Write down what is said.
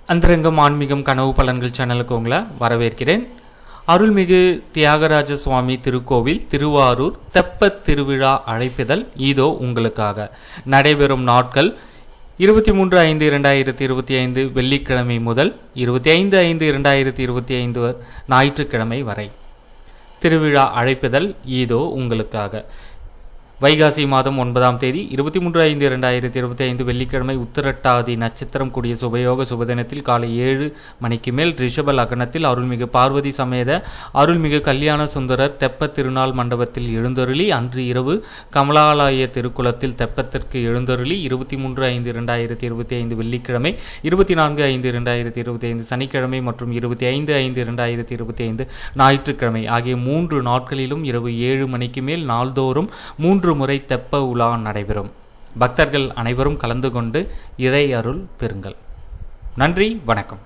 அந்தரங்கம் ஆன்மீகம் கனவு பலன்கள் சேனலுக்கு உங்களை வரவேற்கிறேன். அருள்மிகு தியாகராஜ சுவாமி திருக்கோவில் திருவாரூர் தெப்பத் திருவிழா அழைப்பிதழ் இதோ உங்களுக்காக. நடைபெறும் நாட்கள் 23/5/2025 வெள்ளிக்கிழமை முதல் 25/5/2025 ஞாயிற்றுக்கிழமை வரை. திருவிழா அழைப்பிதழ் இதோ உங்களுக்காக. வைகாசி மாதம் 9ஆம் தேதி 23/5/2025 வெள்ளிக்கிழமை உத்திரட்டாதி நட்சத்திரம் கூடிய சுபயோக சுபதினத்தில் காலை 7 மணிக்கு மேல் ரிஷப லக்னத்தில் அருள்மிகு பார்வதி சமேத அருள்மிகு கல்யாண சுந்தரர் தெப்ப திருநாள் மண்டபத்தில் எழுந்தருளி அன்று இரவு கமலாலய திருக்குளத்தில் தெப்பத்திற்கு எழுந்தருளி 23/5/2025 வெள்ளிக்கிழமை, 24/5/2025 சனிக்கிழமை மற்றும் 25/5/2025 ஞாயிற்றுக்கிழமை ஆகிய 3 நாட்களிலும் இரவு 7 மணிக்கு மேல் நாள்தோறும் 3 முறை தெப்ப உலா நடைபெறும். பக்தர்கள் அனைவரும் கலந்து கொண்டு இறை அருள் பெறுங்கள். நன்றி, வணக்கம்.